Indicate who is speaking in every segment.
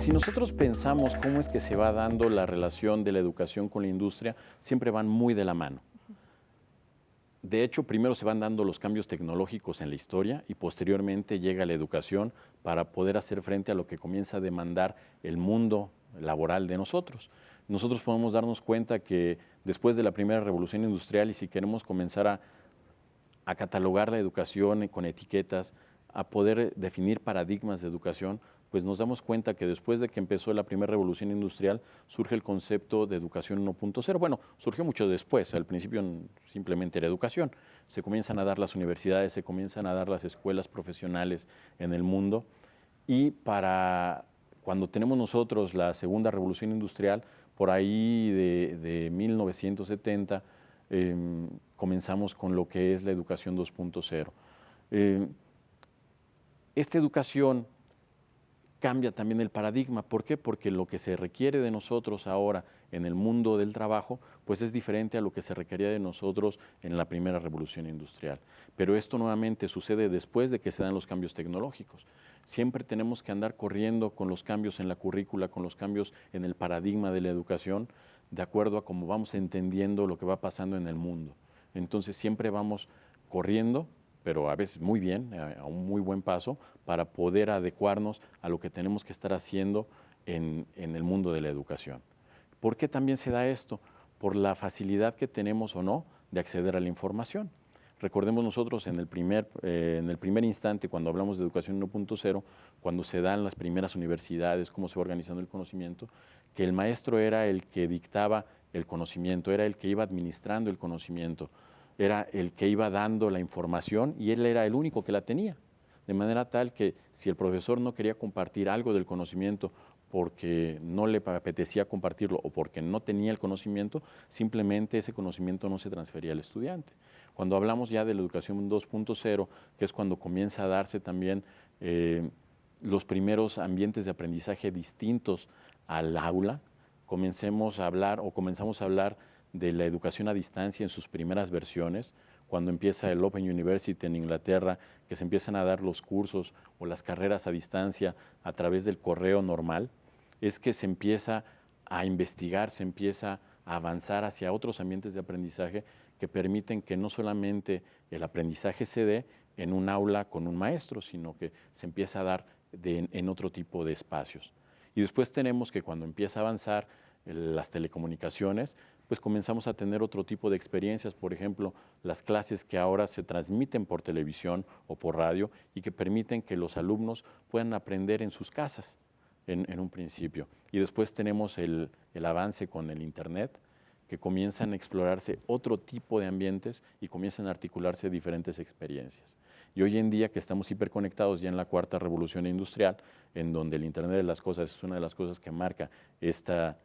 Speaker 1: Si nosotros pensamos cómo es que se va dando la relación de la educación con la industria, siempre van muy de la mano. De hecho, primero se van dando los cambios tecnológicos en la historia y posteriormente llega la educación para poder hacer frente a lo que comienza a demandar el mundo laboral de nosotros. Nosotros podemos darnos cuenta que después de la primera revolución industrial, y si queremos comenzar a catalogar la educación con etiquetas, a poder definir paradigmas de educación, pues nos damos cuenta que después de que empezó la primera revolución industrial, surge el concepto de educación 1.0. Bueno, surgió mucho después, al principio simplemente era educación. Se comienzan a dar las universidades, se comienzan a dar las escuelas profesionales en el mundo, y para cuando tenemos nosotros la segunda revolución industrial, por ahí de 1970, comenzamos con lo que es la educación 2.0. Esta educación cambia también el paradigma. ¿Por qué? Porque lo que se requiere de nosotros ahora en el mundo del trabajo, pues es diferente a lo que se requería de nosotros en la primera revolución industrial. Pero esto nuevamente sucede después de que se dan los cambios tecnológicos. Siempre tenemos que andar corriendo con los cambios en la currícula, con los cambios en el paradigma de la educación, de acuerdo a cómo vamos entendiendo lo que va pasando en el mundo. Entonces siempre vamos corriendo, pero a veces muy bien, a un muy buen paso, para poder adecuarnos a lo que tenemos que estar haciendo en el mundo de la educación. ¿Por qué también se da esto? Por la facilidad que tenemos o no de acceder a la información. Recordemos nosotros en el primer instante, cuando hablamos de educación 1.0, cuando se dan las primeras universidades, cómo se va organizando el conocimiento, que el maestro era el que dictaba el conocimiento, era el que iba administrando el conocimiento, era el que iba dando la información y él era el único que la tenía. De manera tal que si el profesor no quería compartir algo del conocimiento porque no le apetecía compartirlo o porque no tenía el conocimiento, simplemente ese conocimiento no se transfería al estudiante. Cuando hablamos ya de la educación 2.0, que es cuando comienza a darse también los primeros ambientes de aprendizaje distintos al aula, comenzamos a hablar de la educación a distancia en sus primeras versiones, cuando empieza el Open University en Inglaterra, que se empiezan a dar los cursos o las carreras a distancia a través del correo normal, es que se empieza a investigar, se empieza a avanzar hacia otros ambientes de aprendizaje que permiten que no solamente el aprendizaje se dé en un aula con un maestro, sino que se empieza a dar en otro tipo de espacios. Y después tenemos que cuando empieza a avanzar las telecomunicaciones, pues comenzamos a tener otro tipo de experiencias, por ejemplo, las clases que ahora se transmiten por televisión o por radio y que permiten que los alumnos puedan aprender en sus casas en un principio. Y después tenemos el avance con el Internet, que comienzan a explorarse otro tipo de ambientes y comienzan a articularse diferentes experiencias. Y hoy en día que estamos hiperconectados ya en la cuarta revolución industrial, en donde el Internet de las cosas es una de las cosas que marca esta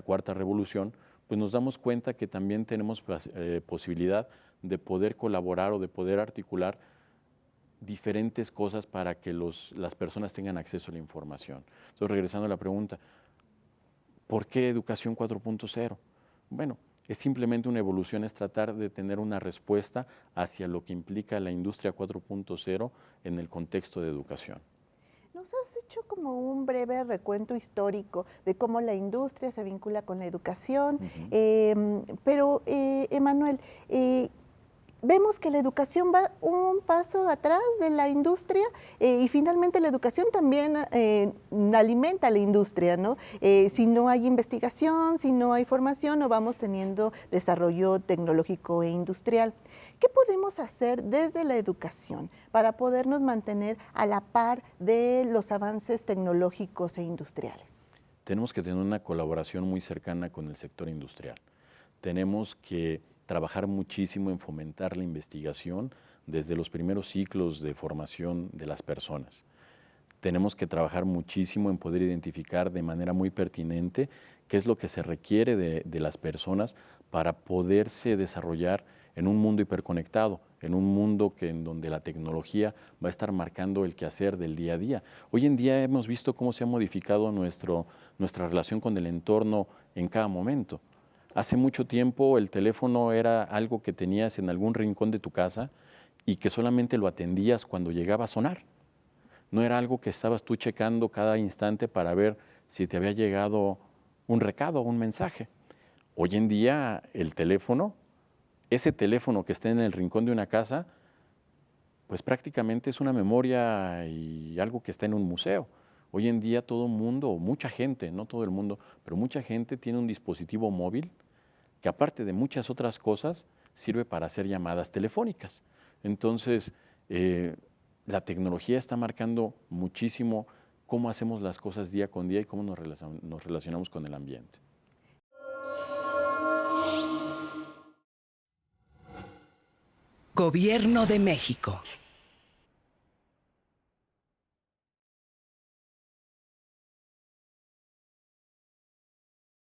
Speaker 1: cuarta revolución, pues nos damos cuenta que también tenemos posibilidad de poder colaborar o de poder articular diferentes cosas para que las personas tengan acceso a la información. Entonces, regresando a la pregunta, ¿por qué educación 4.0? Bueno, es simplemente una evolución, es tratar de tener una respuesta hacia lo que implica la industria 4.0 en el contexto de educación.
Speaker 2: Nos has hecho como un breve recuento histórico de cómo la industria se vincula con la educación, pero Emanuel, vemos que la educación va un paso atrás de la industria y finalmente la educación también alimenta a la industria, ¿no? Si no hay investigación, si no hay formación, no vamos teniendo desarrollo tecnológico e industrial. ¿Qué podemos hacer desde la educación para podernos mantener a la par de los avances tecnológicos e industriales?
Speaker 1: Tenemos que tener una colaboración muy cercana con el sector industrial. Tenemos que trabajar muchísimo en fomentar la investigación desde los primeros ciclos de formación de las personas. Tenemos que trabajar muchísimo en poder identificar de manera muy pertinente qué es lo que se requiere de las personas para poderse desarrollar en un mundo hiperconectado, en un mundo en donde la tecnología va a estar marcando el quehacer del día a día. Hoy en día hemos visto cómo se ha modificado nuestra relación con el entorno en cada momento. Hace mucho tiempo el teléfono era algo que tenías en algún rincón de tu casa y que solamente lo atendías cuando llegaba a sonar. No era algo que estabas tú checando cada instante para ver si te había llegado un recado, un mensaje. Hoy en día el teléfono, ese teléfono que está en el rincón de una casa, pues prácticamente es una memoria y algo que está en un museo. Hoy en día todo el mundo, o mucha gente, no todo el mundo, pero mucha gente tiene un dispositivo móvil que aparte de muchas otras cosas, sirve para hacer llamadas telefónicas. Entonces, la tecnología está marcando muchísimo cómo hacemos las cosas día con día y cómo nos relacionamos con el ambiente.
Speaker 3: Gobierno de México.